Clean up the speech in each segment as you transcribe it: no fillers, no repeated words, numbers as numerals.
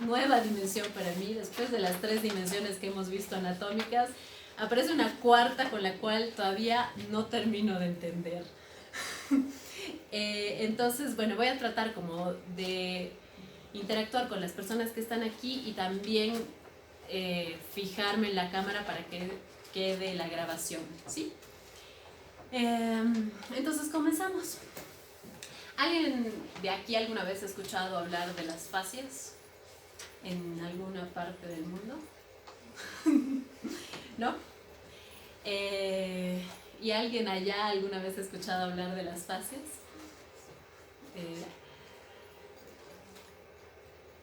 Nueva dimensión para mí, después de las 3 dimensiones que hemos visto anatómicas, aparece una cuarta con la cual todavía no termino de entender. Entonces, bueno, voy a tratar como de interactuar con las personas que están aquí y también fijarme en la cámara para que quede la grabación, ¿sí? Entonces comenzamos. ¿Alguien de aquí alguna vez ha escuchado hablar de las fascias en alguna parte del mundo? ¿No? ¿Y alguien allá alguna vez ha escuchado hablar de las fascias?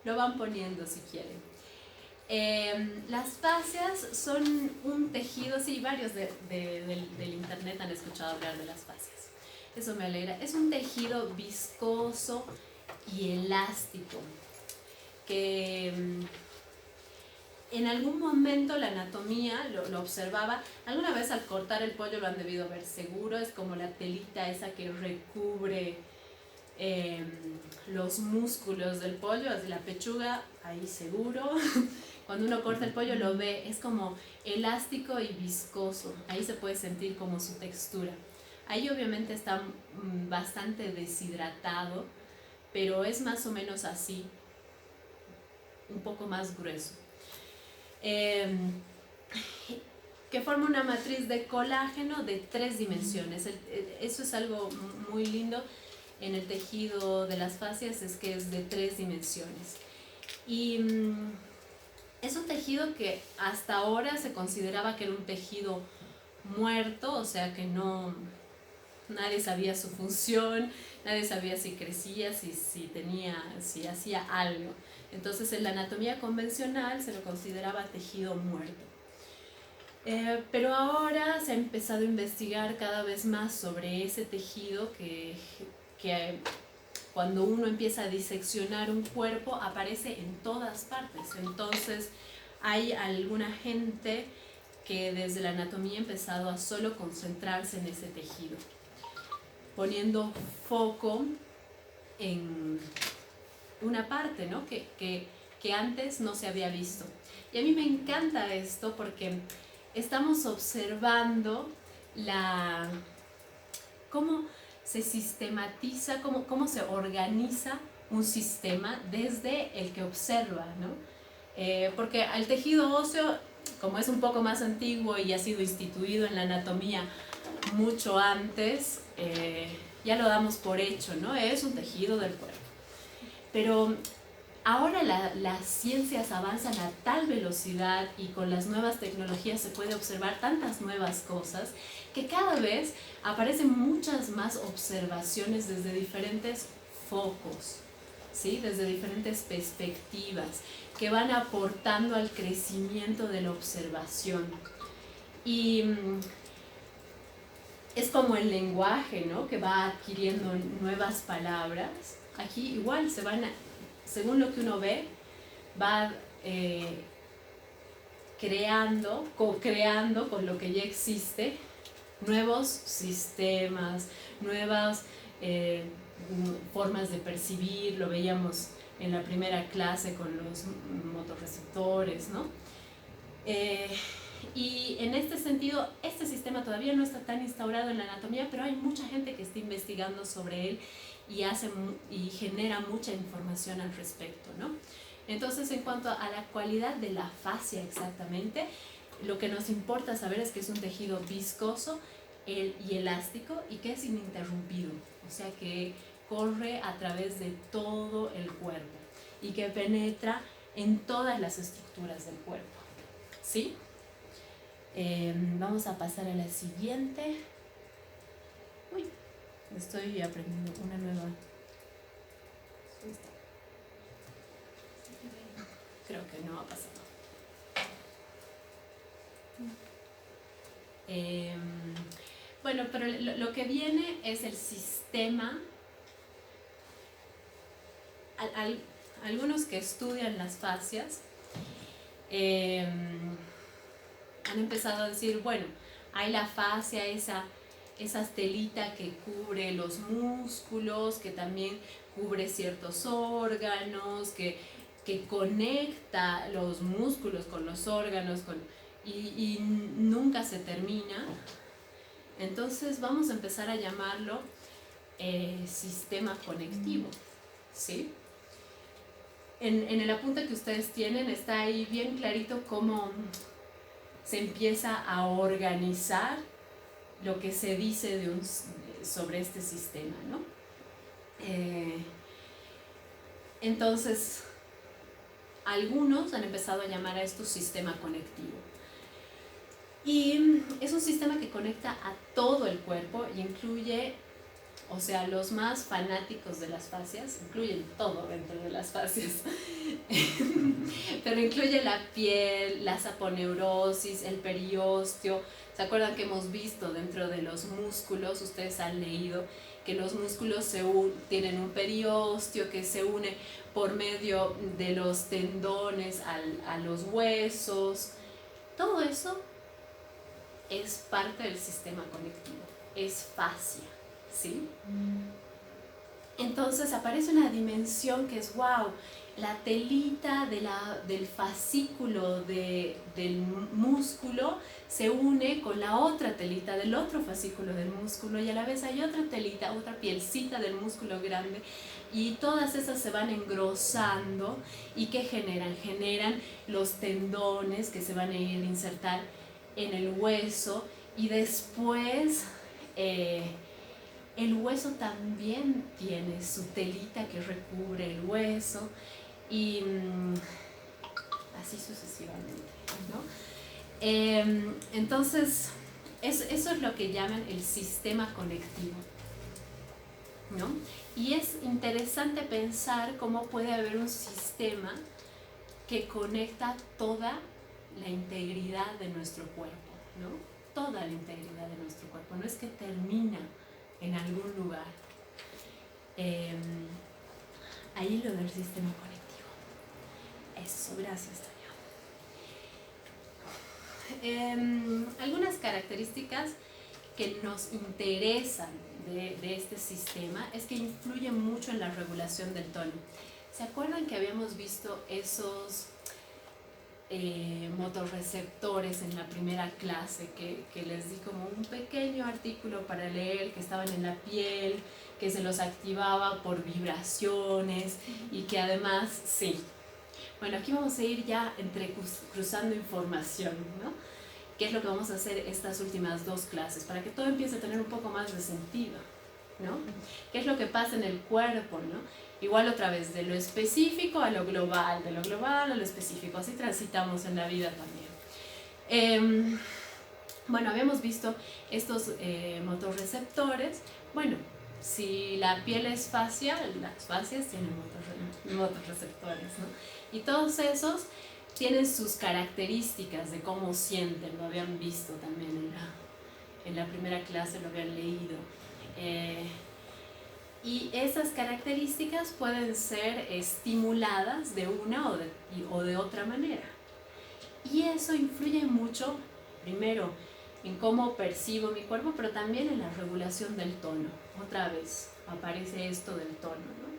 Lo van poniendo si quieren. Las fascias son un tejido, sí, varios del internet han escuchado hablar de las fascias. Eso me alegra. Es un tejido viscoso y elástico que en algún momento la anatomía lo observaba. Alguna vez al cortar el pollo lo han debido ver seguro. Es como la telita esa que recubre los músculos del pollo, así la pechuga, ahí seguro. Cuando uno corta el pollo lo ve, es como elástico y viscoso. Ahí se puede sentir como su textura. Ahí obviamente está bastante deshidratado, pero es más o menos así, un poco más grueso. Que forma una matriz de colágeno de 3 dimensiones. Eso es algo muy lindo en el tejido de las fascias, es que es de 3 dimensiones. Y es un tejido que hasta ahora se consideraba que era un tejido muerto, o sea que nadie sabía su función, nadie sabía si crecía, si hacía algo. Entonces en la anatomía convencional se lo consideraba tejido muerto. Pero ahora se ha empezado a investigar cada vez más sobre ese tejido que cuando uno empieza a diseccionar un cuerpo aparece en todas partes. Entonces hay alguna gente que desde la anatomía ha empezado a solo concentrarse en ese tejido, poniendo foco en una parte, ¿no? que antes no se había visto. Y a mí me encanta esto porque estamos observando cómo se sistematiza, cómo se organiza un sistema desde el que observa, ¿no? Porque el tejido óseo, como es un poco más antiguo y ha sido instituido en la anatomía mucho antes, ya lo damos por hecho, ¿no? Es un tejido del cuerpo. Pero ahora las ciencias avanzan a tal velocidad y con las nuevas tecnologías se puede observar tantas nuevas cosas que cada vez aparecen muchas más observaciones desde diferentes focos, ¿sí? Desde diferentes perspectivas que van aportando al crecimiento de la observación. Y es como el lenguaje, ¿no? Que va adquiriendo nuevas palabras. Aquí igual según lo que uno ve, va co-creando con lo que ya existe nuevos sistemas, nuevas formas de percibir. Lo veíamos en la primera clase con los motorreceptores, ¿no? Y en este sentido, este sistema todavía no está tan instaurado en la anatomía, pero hay mucha gente que está investigando sobre él y genera mucha información al respecto, ¿no? Entonces, en cuanto a la cualidad de la fascia exactamente, lo que nos importa saber es que es un tejido viscoso y elástico y que es ininterrumpido, o sea que corre a través de todo el cuerpo y que penetra en todas las estructuras del cuerpo, ¿sí? Vamos a pasar a la siguiente. Uy, estoy aprendiendo una nueva. Creo que no ha pasado. Bueno, pero lo que viene es el sistema. Algunos que estudian las fascias han empezado a decir, bueno, hay la fascia, esa telita que cubre los músculos, que también cubre ciertos órganos, que que conecta los músculos con los órganos y nunca se termina. Entonces vamos a empezar a llamarlo sistema conectivo, ¿sí? En el apunte que ustedes tienen está ahí bien clarito cómo se empieza a organizar lo que se dice sobre este sistema, ¿no? Entonces, algunos han empezado a llamar a esto sistema conectivo. Y es un sistema que conecta a todo el cuerpo y incluye, o sea, los más fanáticos de las fascias, incluyen todo dentro de las fascias, pero incluye la piel, la saponeurosis, el periósteo. ¿Se acuerdan que hemos visto dentro de los músculos? Ustedes han leído que los músculos tienen un periósteo que se une por medio de los tendones a los huesos. Todo eso es parte del sistema conectivo, es fascia, ¿sí? Entonces aparece una dimensión que es wow, la telita del fascículo del músculo se une con la otra telita del otro fascículo del músculo y a la vez hay otra telita, otra pielcita del músculo grande y todas esas se van engrosando y ¿qué generan? Generan los tendones que se van a ir a insertar en el hueso y después el hueso también tiene su telita que recubre el hueso y así sucesivamente, ¿no? Entonces eso es lo que llaman el sistema conectivo, ¿no? Y es interesante pensar cómo puede haber un sistema que conecta toda la integridad de nuestro cuerpo, ¿no? Toda la integridad de nuestro cuerpo, no es que termina en algún lugar. Ahí lo del sistema conectivo. Eso, gracias, Toño. Algunas características que nos interesan de este sistema es que influye mucho en la regulación del tono. ¿Se acuerdan que habíamos visto esos motorreceptores en la primera clase que les di como un pequeño artículo para leer, que estaban en la piel, que se los activaba por vibraciones y que además, sí. Bueno, aquí vamos a ir ya cruzando información, ¿no? ¿Qué es lo que vamos a hacer estas últimas 2 clases? Para que todo empiece a tener un poco más de sentido, ¿no? ¿Qué es lo que pasa en el cuerpo, ¿no? Igual otra vez, de lo específico a lo global, de lo global a lo específico, así transitamos en la vida también. Bueno, habíamos visto estos motorreceptores. Bueno, si la piel es fascia, las fascias tienen motorreceptores, ¿no? Y todos esos tienen sus características de cómo sienten, lo habían visto también en la primera clase, lo habían leído. Y esas características pueden ser estimuladas de una o de otra manera. Y eso influye mucho, primero, en cómo percibo mi cuerpo, pero también en la regulación del tono. Otra vez aparece esto del tono, ¿no?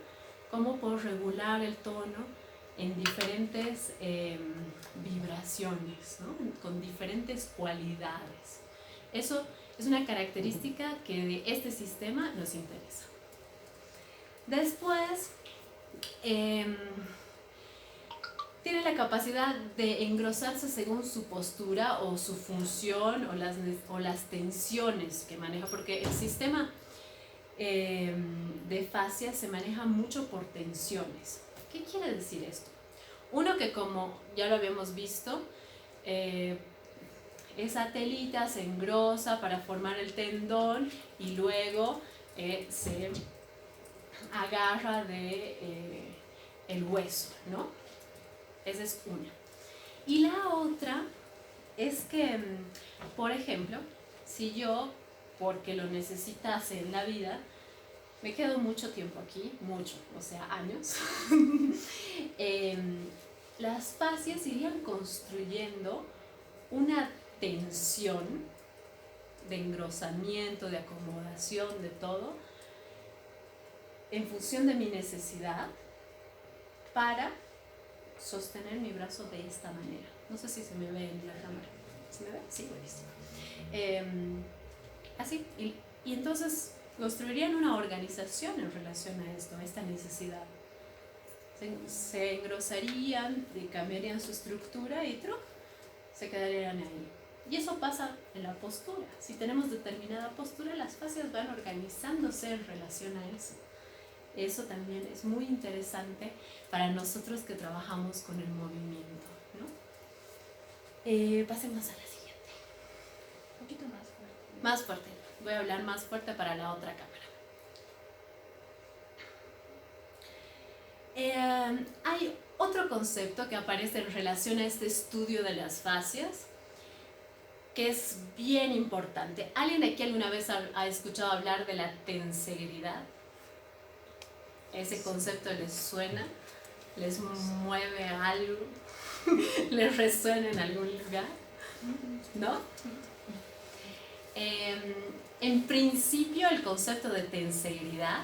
Cómo puedo regular el tono en diferentes vibraciones, ¿no? Con diferentes cualidades. Eso es una característica que de este sistema nos interesa. Después, tiene la capacidad de engrosarse según su postura o su función o las tensiones que maneja, porque el sistema de fascia se maneja mucho por tensiones. ¿Qué quiere decir esto? Uno, que como ya lo habíamos visto, esa telita se engrosa para formar el tendón y luego se agarra el hueso, ¿no? Esa es una. Y la otra es que, por ejemplo, si yo, porque lo necesitase en la vida, me quedo mucho tiempo aquí, mucho, o sea, años, las fascias irían construyendo una tensión de engrosamiento, de acomodación, de todo, en función de mi necesidad, para sostener mi brazo de esta manera. No sé si se me ve en la cámara. ¿Se me ve? Sí, buenísimo. Así. Y entonces construirían una organización en relación a esto, a esta necesidad. Se engrosarían, cambiarían su estructura y se quedarían ahí. Y eso pasa en la postura. Si tenemos determinada postura, las fascias van organizándose en relación a eso. Eso también es muy interesante para nosotros que trabajamos con el movimiento, ¿no? Pasemos a la siguiente. Un poquito más fuerte. Más fuerte. Voy a hablar más fuerte para la otra cámara. Hay otro concepto que aparece en relación a este estudio de las fascias, que es bien importante. ¿Alguien de aquí alguna vez ha escuchado hablar de la tensegridad? ¿Ese concepto les suena? ¿Les mueve algo? ¿Les resuena en algún lugar? ¿No? En principio, el concepto de tensegridad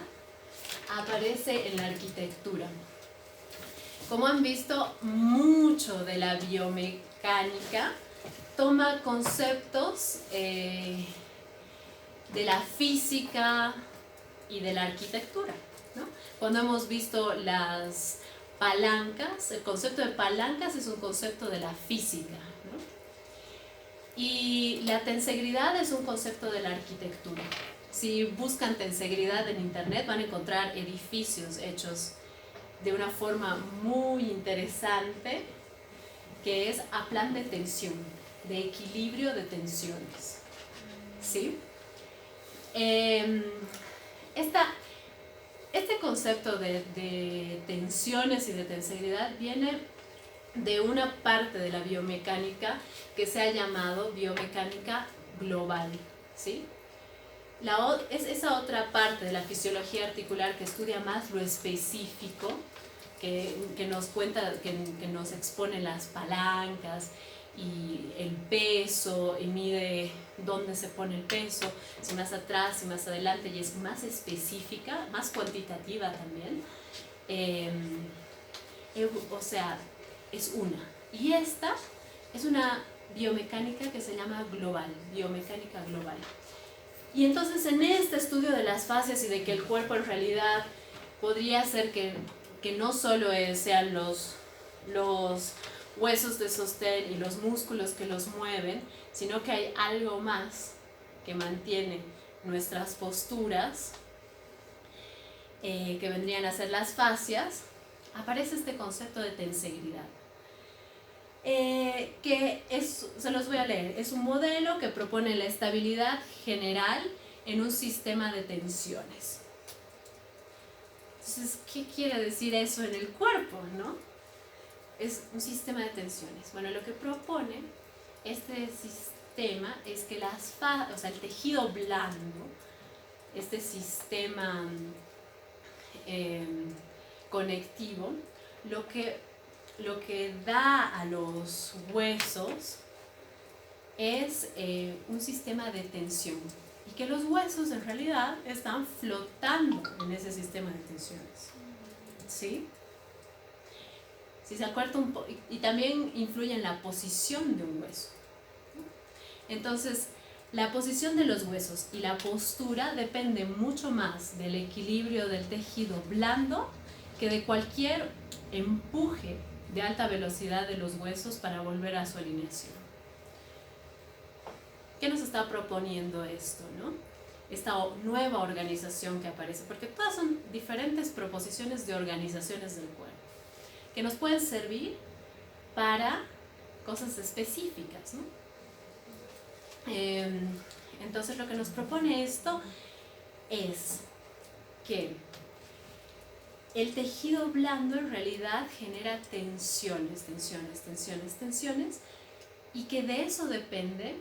aparece en la arquitectura. Como han visto, mucho de la biomecánica toma conceptos de la física y de la arquitectura, ¿no? Cuando hemos visto las palancas, el concepto de palancas es un concepto de la física, ¿no? Y la tensegridad es un concepto de la arquitectura. Si buscan tensegridad en internet van a encontrar edificios hechos de una forma muy interesante, que es a plan de tensión, de equilibrio de tensiones, ¿sí? Este concepto de tensiones y de tensegridad viene de una parte de la biomecánica que se ha llamado biomecánica global, ¿sí? Es esa otra parte de la fisiología articular que estudia más lo específico, que nos cuenta, que nos expone las palancas y el peso, y mide dónde se pone el peso, si más atrás, si más adelante, y es más específica, más cuantitativa también. O sea, es una. Y esta es una biomecánica que se llama global, biomecánica global. Y entonces en este estudio de las fascias y de que el cuerpo en realidad podría ser que no solo sean los huesos de sostén y los músculos que los mueven, sino que hay algo más que mantiene nuestras posturas, que vendrían a ser las fascias, aparece este concepto de tensegridad. Se los voy a leer. Es un modelo que propone la estabilidad general en un sistema de tensiones. Entonces, ¿qué quiere decir eso en el cuerpo, no? Es un sistema de tensiones. Bueno, lo que propone este sistema es que el tejido blando, este sistema conectivo, lo que da a los huesos es un sistema de tensión, y que los huesos en realidad están flotando en ese sistema de tensiones, ¿sí? Si se acuerda un poco, y también influye en la posición de un hueso. Entonces, la posición de los huesos y la postura depende mucho más del equilibrio del tejido blando que de cualquier empuje de alta velocidad de los huesos para volver a su alineación. ¿Qué nos está proponiendo esto, no? Esta nueva organización que aparece, porque todas son diferentes proposiciones de organizaciones del cuerpo, que nos pueden servir para cosas específicas, ¿no? Entonces lo que nos propone esto es que el tejido blando en realidad genera tensiones, y que de eso depende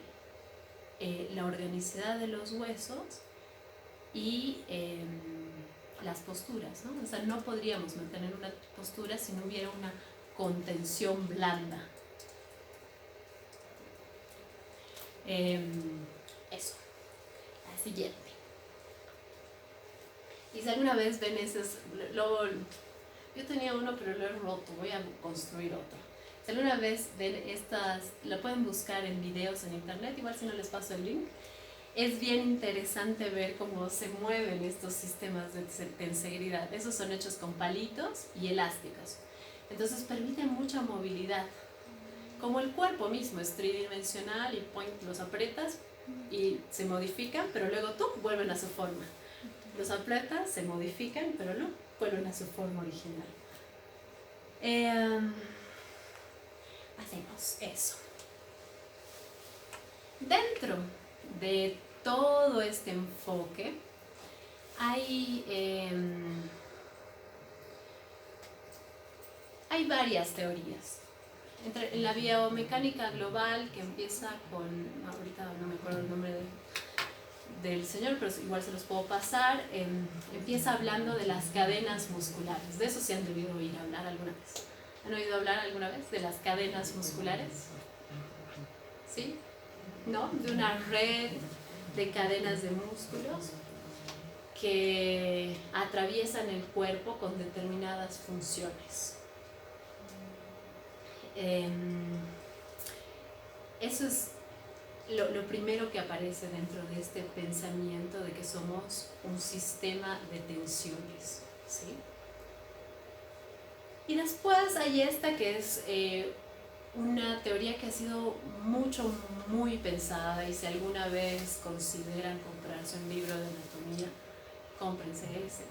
la organicidad de los huesos y las posturas, ¿no? O sea, no podríamos mantener una postura si no hubiera una contención blanda. Eso. La siguiente. Y si alguna vez ven esos, luego Yo tenía uno, pero lo he roto. Voy a construir otro. Si alguna vez ven estas, lo pueden buscar en videos en internet, igual si no les paso el link. Es bien interesante ver cómo se mueven estos sistemas de tensegridad. Esos son hechos con palitos y elásticos. Entonces permiten mucha movilidad. Como el cuerpo mismo es tridimensional y los aprietas y se modifican, pero luego vuelven a su forma. Los aprietas, se modifican, pero no vuelven a su forma original. Hacemos eso. Dentro de todo este enfoque hay varias teorías. En la biomecánica global, que empieza con, ahorita no me acuerdo el nombre del señor, pero igual se los puedo pasar, empieza hablando de las cadenas musculares. De eso se han debido oír hablar alguna vez. ¿Han oído hablar alguna vez de las cadenas musculares? ¿Sí? ¿No? De una red de cadenas de músculos que atraviesan el cuerpo con determinadas funciones. Eso es lo primero que aparece dentro de este pensamiento de que somos un sistema de tensiones, ¿sí? Y después hay esta que es una teoría que ha sido muy pensada, y si alguna vez consideran comprarse un libro de anatomía, cómprense ese.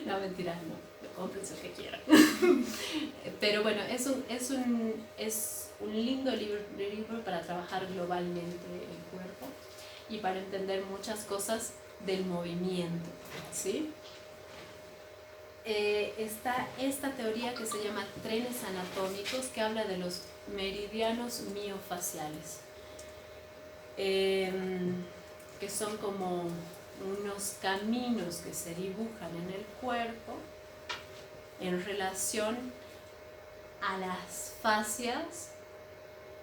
No, mentira, no. Cómprense el que quieran. Pero bueno, es un lindo libro para trabajar globalmente el cuerpo y para entender muchas cosas del movimiento, ¿sí? Está esta teoría que se llama trenes anatómicos, que habla de los meridianos miofaciales, que son como unos caminos que se dibujan en el cuerpo en relación a las fascias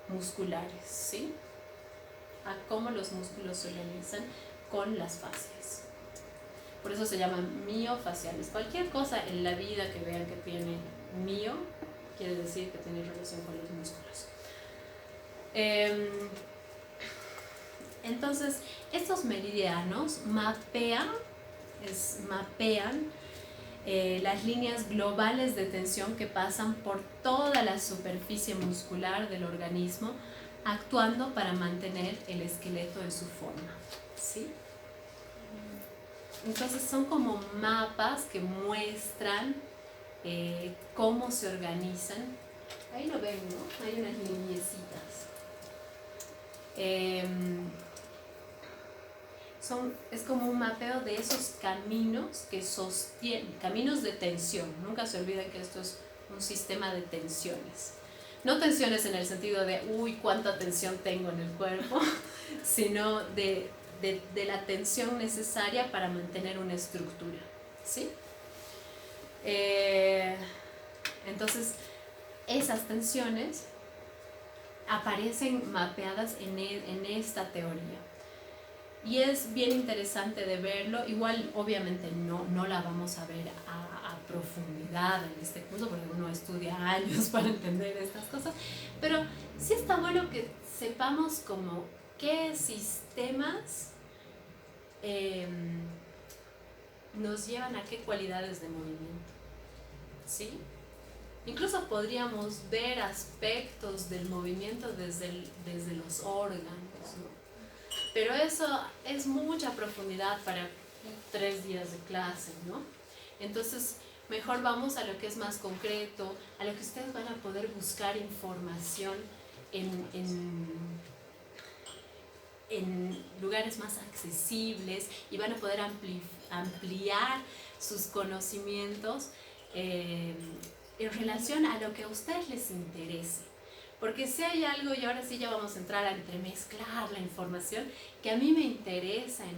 musculares, ¿sí? A cómo los músculos se organizan con las fascias. Por eso se llaman miofaciales. Cualquier cosa en la vida que vean que tiene mio, quiere decir que tiene relación con los músculos. Entonces, estos meridianos mapean las líneas globales de tensión que pasan por toda la superficie muscular del organismo, actuando para mantener el esqueleto en su forma, ¿sí? Entonces son como mapas que muestran cómo se organizan. Ahí lo ven, ¿no? Hay unas lineecitas. Es como un mapeo de esos caminos que sostienen, caminos de tensión. Nunca se olviden que esto es un sistema de tensiones. No tensiones en el sentido de, cuánta tensión tengo en el cuerpo, sino de la tensión necesaria para mantener una estructura, ¿sí? Entonces, esas tensiones aparecen mapeadas en esta teoría. Y es bien interesante de verlo. Igual, obviamente, no la vamos a ver a profundidad en este curso, porque uno estudia años para entender estas cosas, pero sí está bueno que sepamos como qué sistemas nos llevan a qué cualidades de movimiento, ¿sí? Incluso podríamos ver aspectos del movimiento desde los órganos, ¿no? Pero eso es mucha profundidad para 3 días de clase, ¿no? Entonces, mejor vamos a lo que es más concreto, a lo que ustedes van a poder buscar información en lugares más accesibles, y van a poder ampliar sus conocimientos en relación a lo que a ustedes les interese. Porque si hay algo, y ahora sí ya vamos a entrar a entremezclar la información, que a mí me interesa en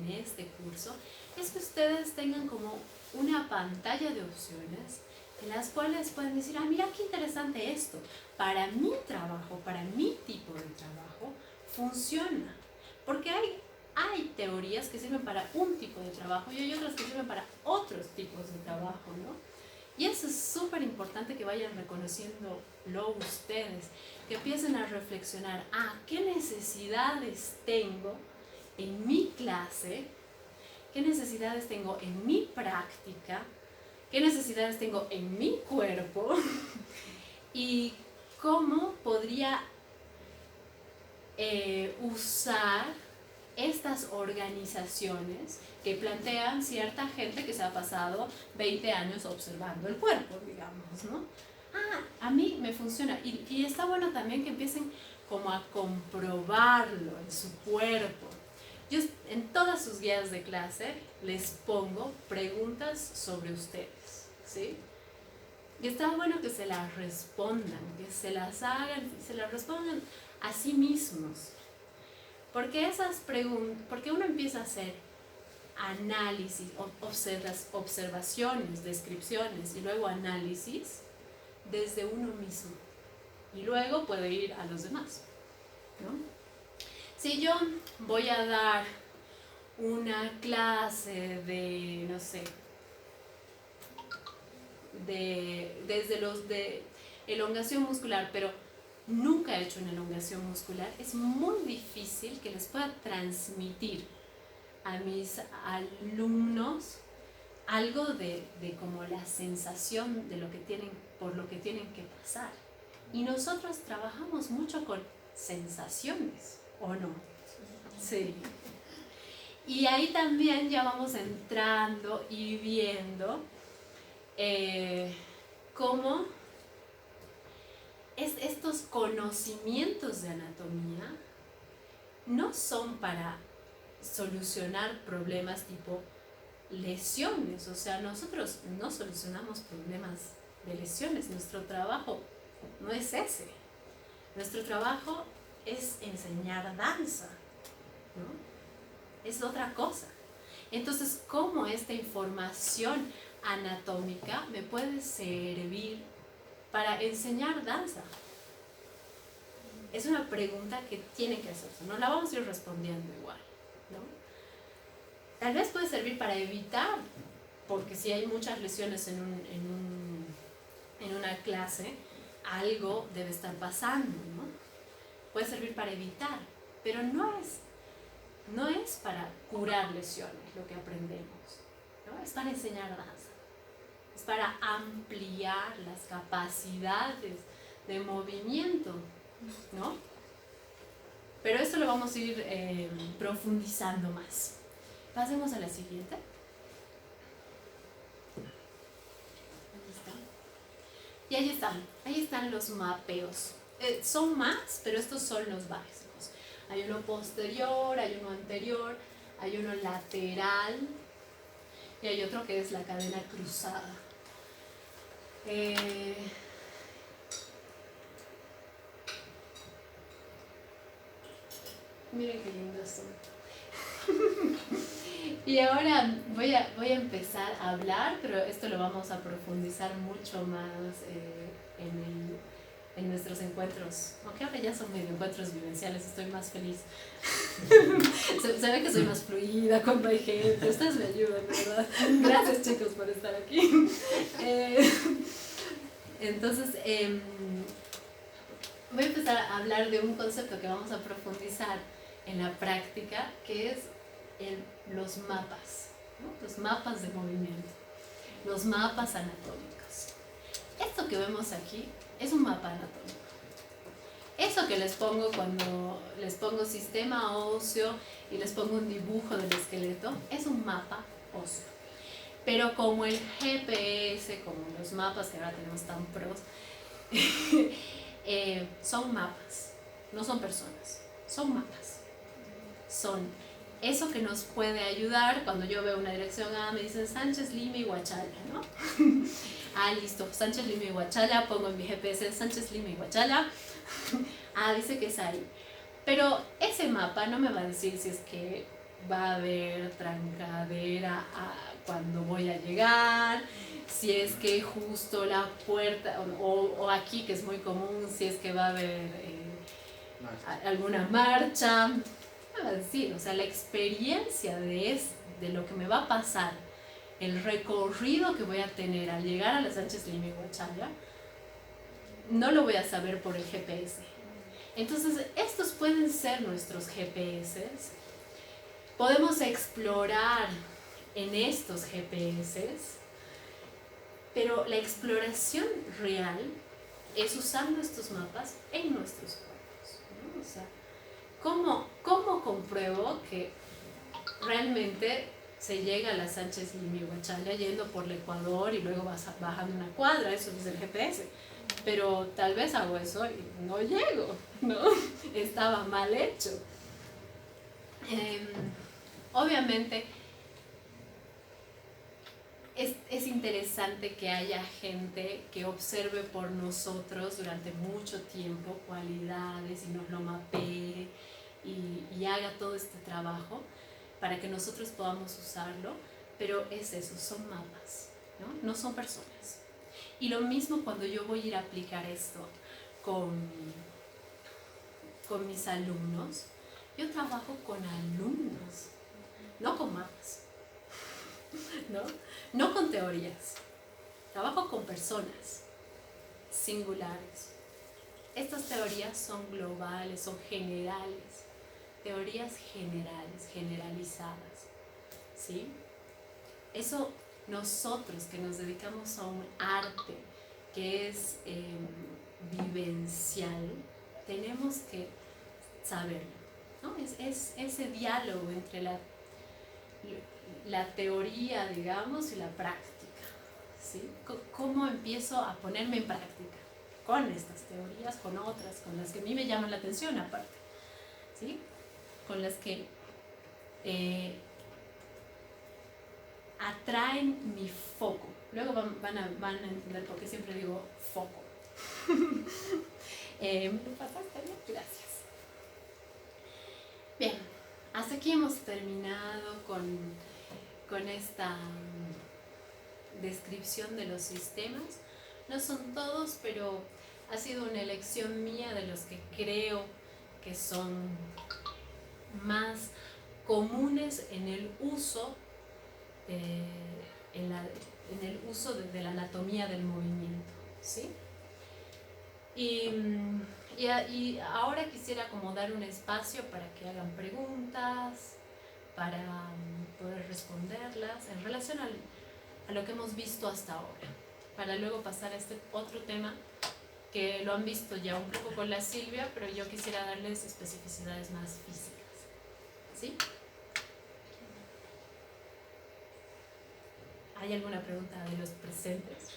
este curso, es que ustedes tengan como una pantalla de opciones en las cuales pueden decir, mira qué interesante esto, para mi trabajo, para mi tipo de trabajo, funciona. Porque hay hay teorías que sirven para un tipo de trabajo y hay otras que sirven para otros tipos de trabajo, ¿no? Y eso es súper importante que vayan reconociéndolo ustedes, que empiecen a reflexionar, ¿qué necesidades tengo en mi clase? ¿Qué necesidades tengo en mi práctica? ¿Qué necesidades tengo en mi cuerpo? Y cómo podría usar estas organizaciones que plantean cierta gente que se ha pasado 20 años observando el cuerpo, digamos, ¿no? A mí me funciona. Y está bueno también que empiecen como a comprobarlo en su cuerpo. Yo en todas sus guías de clase les pongo preguntas sobre ustedes, ¿sí? Y está bueno que se las respondan, que se las hagan y se las respondan a sí mismos. Porque esas preguntas, porque uno empieza a hacer análisis, observaciones, descripciones y luego análisis desde uno mismo. Y luego puede ir a los demás, ¿no? Si yo voy a dar una clase de, no sé, de elongación muscular, pero nunca he hecho una elongación muscular, es muy difícil que les pueda transmitir a mis alumnos algo de como la sensación de lo que tienen, por lo que tienen que pasar. Y nosotros trabajamos mucho con sensaciones, ¿o no? Sí. Y ahí también ya vamos entrando y viendo cómo estos conocimientos de anatomía no son para solucionar problemas tipo lesiones, o sea, nosotros no solucionamos problemas de lesiones, nuestro trabajo no es ese, nuestro trabajo es enseñar danza, ¿no? Es otra cosa. Entonces, ¿cómo esta información anatómica me puede servir para enseñar danza? Es una pregunta que tienen que hacerse, no la vamos a ir respondiendo igual, ¿no? Tal vez puede servir para evitar, porque si hay muchas lesiones en una clase, algo debe estar pasando, ¿no? Puede servir para evitar, pero no es para curar lesiones lo que aprendemos, ¿no? Es para enseñar danza, es para ampliar las capacidades de movimiento, ¿no? Pero esto lo vamos a ir profundizando más. Pasemos a la siguiente. Y ahí están los mapeos. Son más, pero estos son los básicos. Hay uno posterior, hay uno anterior, hay uno lateral y hay otro que es la cadena cruzada. Miren qué lindos son. Y ahora voy a empezar a hablar, pero esto lo vamos a profundizar mucho más en nuestros encuentros. Aunque ahora ya son medio encuentros vivenciales, estoy más feliz. Se ve que soy más fluida cuando hay gente. Ustedes me ayudan, ¿verdad? Gracias, chicos, por estar aquí. Entonces, voy a empezar a hablar de un concepto que vamos a profundizar en la práctica, que es los mapas, ¿no? Los mapas de movimiento, los mapas anatómicos. Esto que vemos aquí es un mapa anatómico. Eso que les pongo cuando les pongo sistema óseo y les pongo un dibujo del esqueleto, es un mapa óseo. Pero como el GPS, como los mapas que ahora tenemos tan pros, son mapas, no son personas, son mapas. Son eso que nos puede ayudar cuando yo veo una dirección me dicen Sánchez, Lima y Huachala, ¿no? Listo, Sánchez, Lima y Huachala, pongo en mi GPS Sánchez, Lima y Huachala. Dice que es ahí. Pero ese mapa no me va a decir si es que va a haber trancadera cuando voy a llegar, si es que justo la puerta, o aquí que es muy común, si es que va a haber alguna marcha. me va a decir? O sea, la experiencia de lo que me va a pasar, el recorrido que voy a tener al llegar a la Sánchez Lima y Huachalla, no lo voy a saber por el GPS. Entonces, estos pueden ser nuestros GPS. Podemos explorar en estos GPS, pero la exploración real es usando estos mapas en nuestros cuerpos, ¿no? O sea, ¿cómo compruebo que realmente se llega a la Sánchez Lima y Huachalla yendo por el Ecuador y luego bajando una cuadra? Eso es el GPS. Pero tal vez hago eso y no llego, ¿no? Estaba mal hecho. Obviamente es interesante que haya gente que observe por nosotros durante mucho tiempo cualidades y nos lo mapee y haga todo este trabajo para que nosotros podamos usarlo, pero es eso, son mapas, ¿no? No son personas. Y lo mismo cuando yo voy a ir a aplicar esto con mis alumnos, yo trabajo con alumnos, no con mapas, no con teorías, trabajo con personas singulares. Estas teorías son globales, son generales, teorías generales, generalizadas, ¿sí? Eso nosotros que nos dedicamos a un arte que es vivencial, tenemos que saberlo, ¿no? Es ese diálogo entre la teoría, digamos, y la práctica, ¿sí? ¿Cómo empiezo a ponerme en práctica con estas teorías, con otras, con las que a mí me llaman la atención aparte, ¿sí? Con las que atraen mi foco. Luego van a entender por qué siempre digo foco. ¿Me pasaste bien? Gracias. Bien, hasta aquí hemos terminado con esta descripción de los sistemas. No son todos, pero ha sido una elección mía de los que creo que son más comunes en el uso en el uso de la anatomía del movimiento, ¿sí? Y ahora quisiera como dar un espacio para que hagan preguntas, para poder responderlas en relación a lo que hemos visto hasta ahora, para luego pasar a este otro tema que lo han visto ya un poco con la Silvia, pero yo quisiera darles especificidades más físicas, ¿sí? ¿Hay alguna pregunta de los presentes?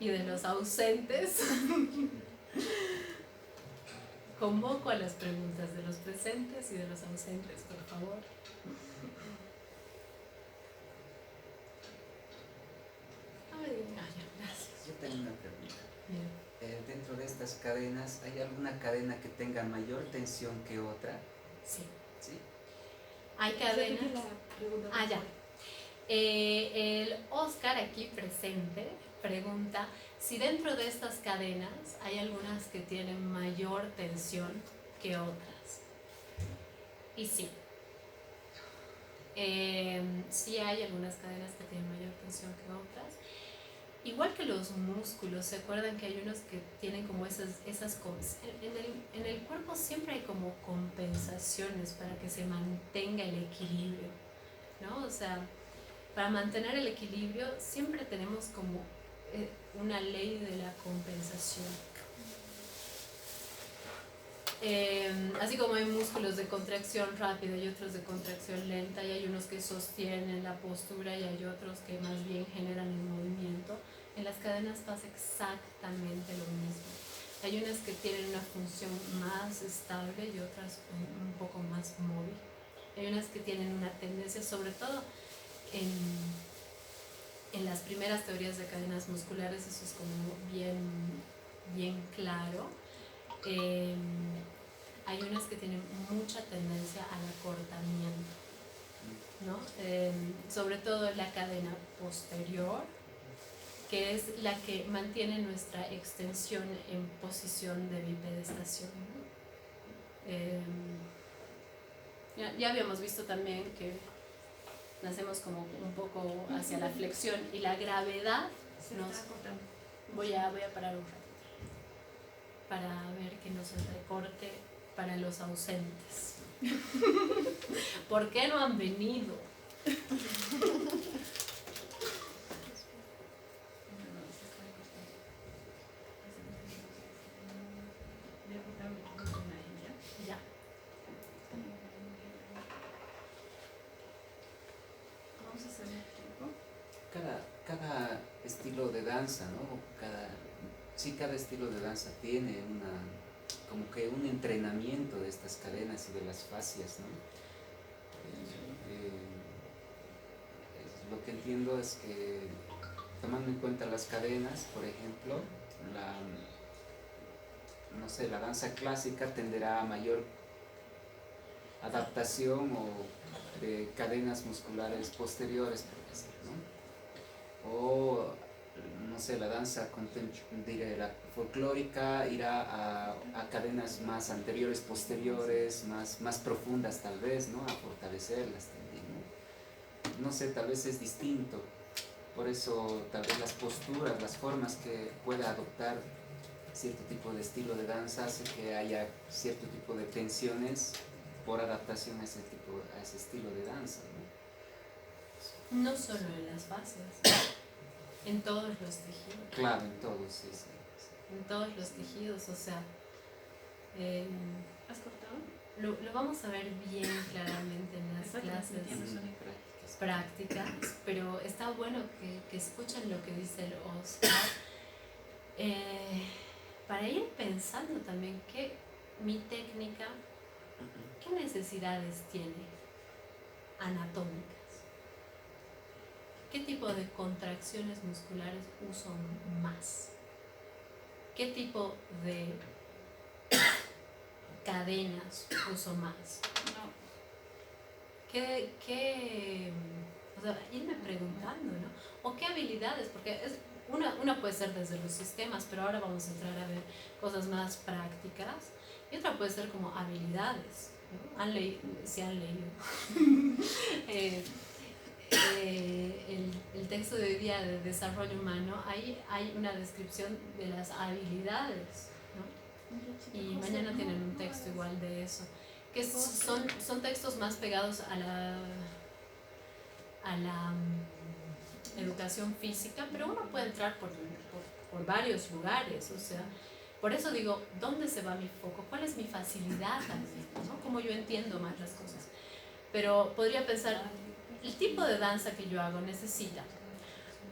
Y de los ausentes. Convoco a las preguntas de los presentes y de los ausentes, por favor. Gracias. Yo tengo una pregunta. Dentro de estas cadenas, ¿hay alguna cadena que tenga mayor tensión que otra? Sí. ¿Sí? Hay cadenas. Ya. El Oscar aquí presente pregunta si dentro de estas cadenas hay algunas que tienen mayor tensión que otras. Y sí. Sí hay algunas cadenas que tienen mayor tensión que otras. Igual que los músculos, ¿se acuerdan que hay unos que tienen como esas en el cuerpo siempre hay como compensaciones para que se mantenga el equilibrio, ¿no? O sea, para mantener el equilibrio siempre tenemos como una ley de la compensación. Así como hay músculos de contracción rápida y otros de contracción lenta, y hay unos que sostienen la postura y hay otros que más bien generan el movimiento, en las cadenas pasa exactamente lo mismo. Hay unas que tienen una función más estable y otras un poco más móvil. Hay unas que tienen una tendencia, sobre todo en las primeras teorías de cadenas musculares, eso es como bien claro. Hay unas que tienen mucha tendencia al acortamiento, ¿no? Sobre todo la cadena posterior, que es la que mantiene nuestra extensión en posición de bipedestación, ¿no? Ya habíamos visto también que nacemos como un poco hacia la flexión y la gravedad nos... Voy a parar un rato para ver que no se recorte para los ausentes. ¿Por qué no han venido? Ya. Vamos a hacer un tiempo. Cada estilo de danza, ¿no? Cada estilo de danza tiene como que un entrenamiento de estas cadenas y de las fascias, ¿no? Lo que entiendo es que, tomando en cuenta las cadenas, por ejemplo, no sé, la danza clásica tenderá a mayor adaptación de cadenas musculares posteriores, por decir, ¿no? O, no sé, la danza la folclórica irá a cadenas más anteriores, posteriores, más profundas tal vez, ¿no? A fortalecerlas también, ¿no? No sé, tal vez es distinto. Por eso tal vez las posturas, las formas que pueda adoptar cierto tipo de estilo de danza hace que haya cierto tipo de tensiones por adaptación a ese estilo de danza, ¿no? No solo en las fascias, en todos los tejidos. Claro, en todos, sí. En todos los tejidos, o sea, ¿Has cortado? lo vamos a ver bien claramente en las clases prácticas, pero está bueno que escuchen lo que dice el Oscar, para ir pensando también que mi técnica, ¿qué necesidades tiene anatómicas? ¿Qué tipo de contracciones musculares uso más? ¿Qué tipo de cadenas uso más? No. O sea, irme preguntando, ¿no? O qué habilidades, porque una puede ser desde los sistemas, pero ahora vamos a entrar a ver cosas más prácticas, y otra puede ser como habilidades, ¿no? Si han leído el texto de hoy día de desarrollo humano, ahí hay una descripción de las habilidades, ¿no? Y mañana tienen un texto igual de eso, que son textos más pegados a la educación física, pero uno puede entrar por varios lugares, o sea, por eso digo, ¿dónde se va mi foco? ¿Cuál es mi facilidad también, ¿no? Cómo yo entiendo más las cosas. Pero podría pensar, el tipo de danza que yo hago necesita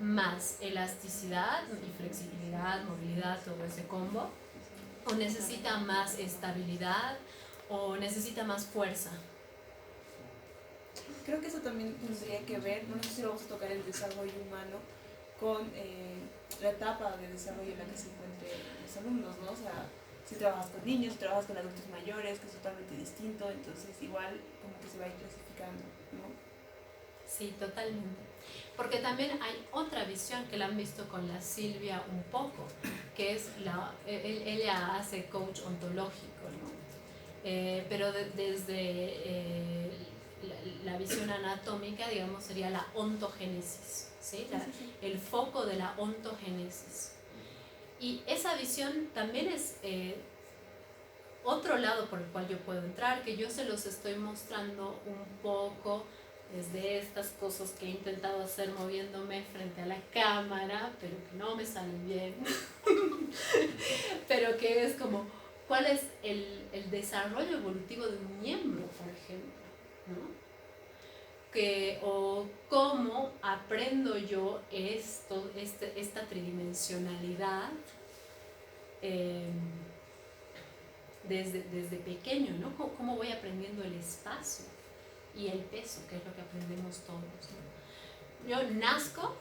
más elasticidad y flexibilidad, movilidad, todo ese combo, o necesita más estabilidad, o necesita más fuerza. Creo que eso también tendría que ver, no sé si lo vamos a tocar el desarrollo humano, con la etapa de desarrollo en la que se encuentren los alumnos, ¿no? O sea, si trabajas con niños, si trabajas con adultos mayores, que es totalmente distinto, entonces igual como que se va a ir clasificando, ¿no? Sí, totalmente. Porque también hay otra visión que la han visto con la Silvia un poco, que es ella hace coach ontológico, ¿no? Pero desde la visión anatómica, digamos, sería la ontogénesis, ¿sí? El foco de la ontogénesis. Y esa visión también es otro lado por el cual yo puedo entrar, que yo se los estoy mostrando un poco desde estas cosas que he intentado hacer moviéndome frente a la cámara, pero que no me salen bien. Pero que es como, ¿cuál es el desarrollo evolutivo de un miembro, por ejemplo? ¿No? O cómo aprendo yo esta tridimensionalidad desde pequeño, ¿no? ¿Cómo voy aprendiendo el espacio y el peso, que es lo que aprendemos todos, ¿no? Yo nazco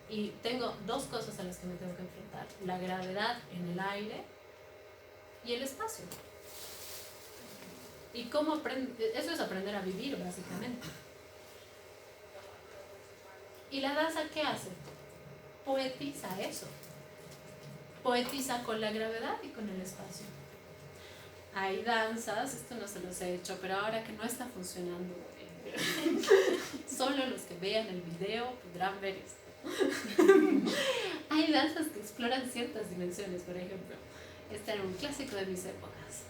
y tengo dos cosas a las que me tengo que enfrentar: la gravedad en el aire y el espacio. ¿Y cómo aprendo? Eso es aprender a vivir, básicamente. ¿Y la danza qué hace? Poetiza eso. Poetiza con la gravedad y con el espacio. hay danzas, esto no se los he hecho, pero ahora que no está funcionando, solo los que vean el video podrán ver esto. Hay danzas que exploran ciertas dimensiones, por ejemplo. Este era un clásico de mis épocas.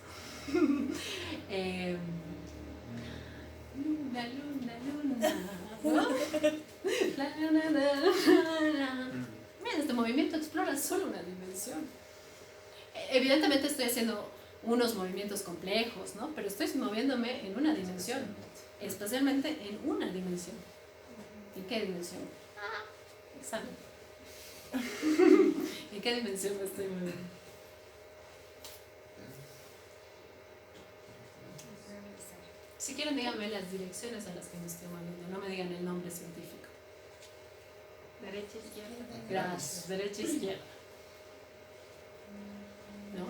Luna, luna, luna. ¿No? La, la, la, la, la. Miren, este movimiento explora solo una dimensión. Evidentemente estoy haciendo unos movimientos complejos, ¿no? Pero estoy moviéndome en una dimensión, especialmente en una dimensión. ¿En qué dimensión? Examen. ¿En qué dimensión me estoy moviendo? Si quieren, díganme las direcciones a las que me estoy moviendo, no me digan el nombre científico. Derecha, izquierda. Gracias, derecha, izquierda. ¿No?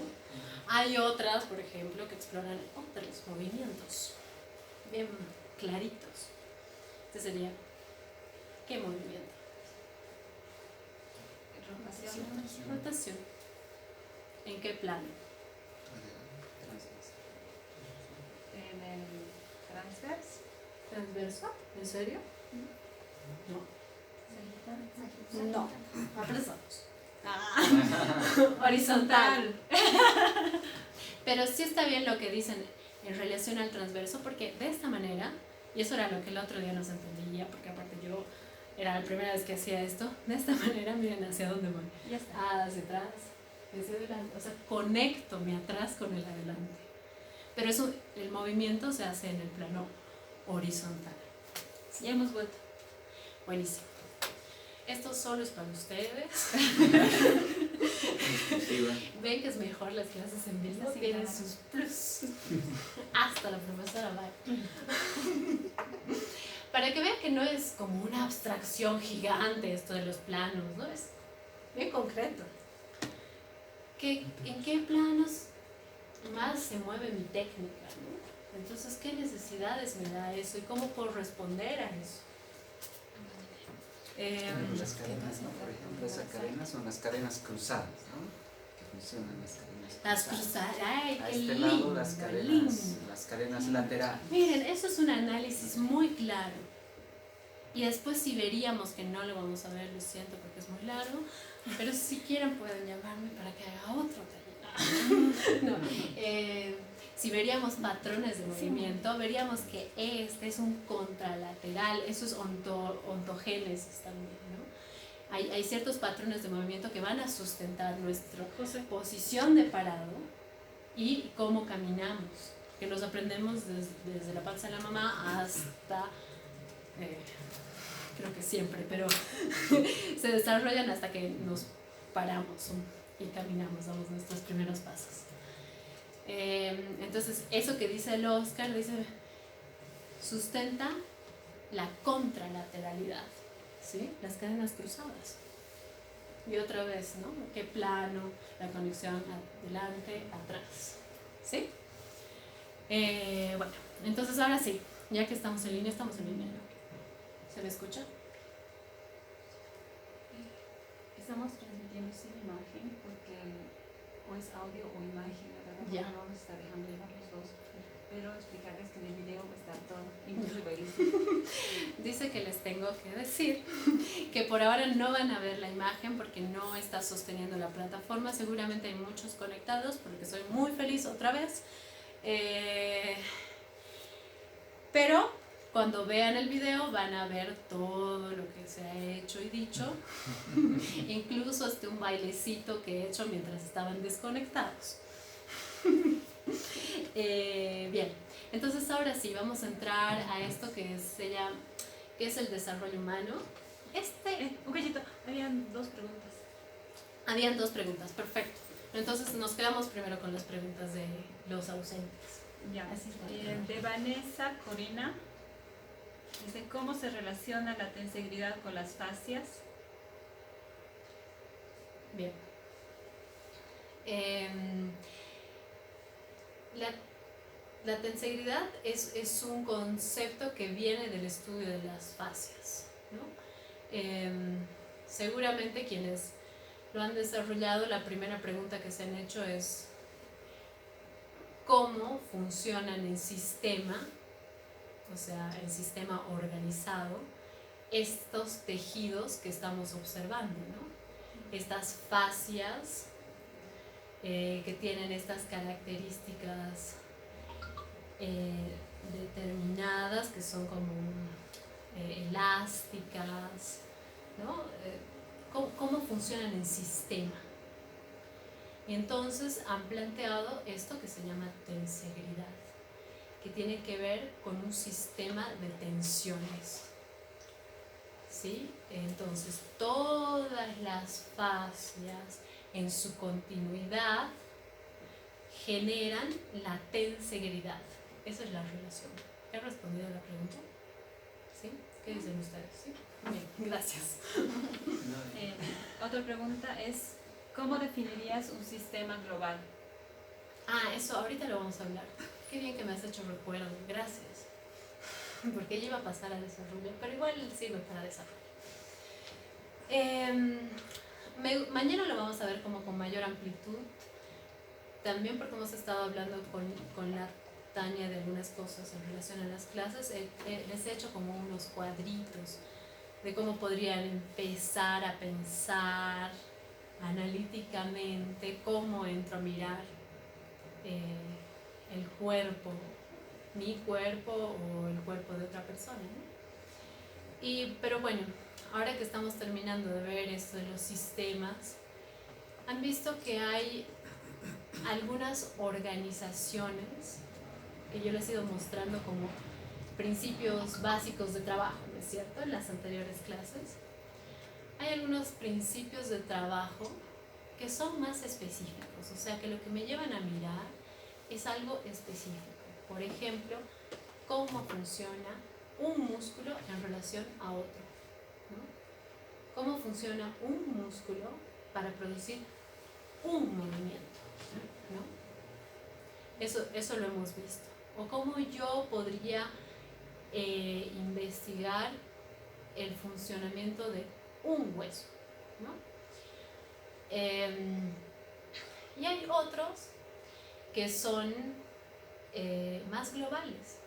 Hay otras, por ejemplo, que exploran otros movimientos bien claritos. Este sería, ¿qué movimiento? Rotación. Rotación. ¿En qué plano? En el transverso. ¿Transverso? ¿En serio? No. No. Aplazamos. Horizontal. Pero sí está bien lo que dicen en relación al transverso, porque de esta manera, y eso era lo que el otro día nos entendía, porque aparte yo era la primera vez que hacía esto, de esta manera miren hacia dónde voy. Ya está. Hacia atrás, hacia adelante, o sea, conecto mi atrás con el adelante. Pero eso, el movimiento se hace en el plano horizontal. Ya hemos vuelto. Buenísimo. Esto solo es para ustedes. Ven que es mejor las clases en vivo, Sí, tienen claro. sus plus. Hasta la profesora va. Para que vean que no es como una abstracción gigante esto de los planos, ¿no? Es bien concreto. ¿En qué planos más se mueve mi técnica, ¿no? Entonces, ¿qué necesidades me da eso y cómo puedo responder a eso? Las cadenas, ¿no? Por ejemplo, esas cadenas son las cadenas cruzadas, ¿no? Que funcionan las cadenas Las cruzadas, ay, A qué este lindo, lado lindo. las cadenas laterales. Miren, eso es un análisis muy claro. Y después si veríamos que no lo vamos a ver, lo siento porque es muy largo, pero si quieren pueden llamarme para que haga otro taller. No, si veríamos patrones de movimiento, veríamos que este es un contralateral, eso es ontogénesis también, ¿no? Hay ciertos patrones de movimiento que van a sustentar nuestra posición de parado y cómo caminamos, que los aprendemos desde la panza de la mamá hasta, creo que siempre, pero se desarrollan hasta que nos paramos y caminamos, damos nuestros primeros pasos. Entonces, eso que dice el Oscar, dice, sustenta la contralateralidad, ¿sí? Las cadenas cruzadas. Y otra vez, ¿no? ¿Qué plano? La conexión adelante, atrás, ¿sí? Bueno, entonces ahora sí, ya que estamos en línea, ¿no? ¿Se me escucha? Estamos transmitiendo sin imagen porque o es audio o imagen, la verdad Ya. no nos está dejando llevar los dos, pero explicarles que en el video está todo incluso. Dice que les tengo que decir que por ahora no van a ver la imagen porque no está sosteniendo la plataforma. Seguramente hay muchos conectados porque soy muy feliz otra vez. Pero cuando vean el video van a ver todo lo que se ha hecho y dicho, incluso hasta un bailecito que he hecho mientras estaban desconectados. Bien, entonces ahora sí vamos a entrar a esto que es el desarrollo humano. Un cachito, habían dos preguntas. Habían dos preguntas, perfecto. Entonces nos quedamos primero con las preguntas de los ausentes. Ya, Así es. de Vanessa Corina, dice, ¿cómo se relaciona la tensegridad con las fascias? Bien. La tensegridad es un concepto que viene del estudio de las fascias, ¿no? Seguramente quienes lo han desarrollado, la primera pregunta que se han hecho es cómo funcionan en sistema, o sea, en sistema organizado, estos tejidos que estamos observando, ¿no? Estas fascias que tienen estas características determinadas, que son como elásticas, ¿no? ¿Cómo funcionan en sistema? Y entonces han planteado esto que se llama tensegridad, que tiene que ver con un sistema de tensiones. ¿Sí? Entonces, todas las fascias en su continuidad generan la tensegridad. Esa es la relación. ¿He respondido a la pregunta? ¿Sí? ¿Qué dicen ustedes? ¿Sí? Bien, gracias. Otra pregunta es, ¿cómo definirías un sistema global? Eso ahorita lo vamos a hablar. Qué bien que me has hecho recuerdo. Gracias. Porque yo iba a pasar a desarrollo, pero igual sirve para desarrollo. Mañana lo vamos a ver como con mayor amplitud. También porque hemos estado hablando con la Tania de algunas cosas en relación a las clases. Les he hecho como unos cuadritos de cómo podrían empezar a pensar analíticamente cómo entro a mirar el cuerpo, mi cuerpo o el cuerpo de otra persona, ¿no? Pero bueno, ahora que estamos terminando de ver esto de los sistemas, han visto que hay algunas organizaciones que yo les he ido mostrando como principios básicos de trabajo, ¿no es cierto? En las anteriores clases. Hay algunos principios de trabajo que son más específicos, o sea que lo que me llevan a mirar es algo específico. Por ejemplo, cómo funciona un músculo en relación a otro, ¿no? Cómo funciona un músculo para producir un movimiento, ¿no? Eso lo hemos visto. O cómo yo podría investigar el funcionamiento de un hueso, ¿no? Y hay otros que son más globales.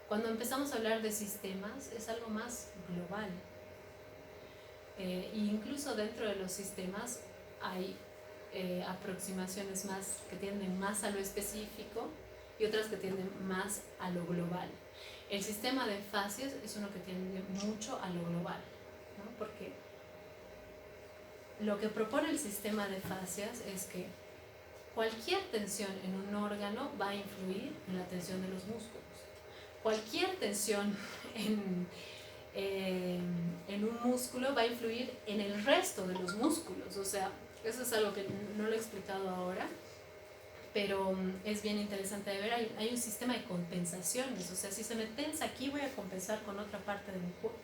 Cuando empezamos a hablar de sistemas es algo más global. Incluso dentro de los sistemas hay aproximaciones más que tienden más a lo específico y otras que tienden más a lo global. El sistema de fascias es uno que tiende mucho a lo global, ¿no? Porque lo que propone el sistema de fascias es que cualquier tensión en un órgano va a influir en la tensión de los músculos. Cualquier tensión en un músculo va a influir en el resto de los músculos. O sea, eso es algo que no lo he explicado ahora, pero es bien interesante de ver. Hay un sistema de compensaciones. O sea, si se me tensa aquí, voy a compensar con otra parte de mi cuerpo.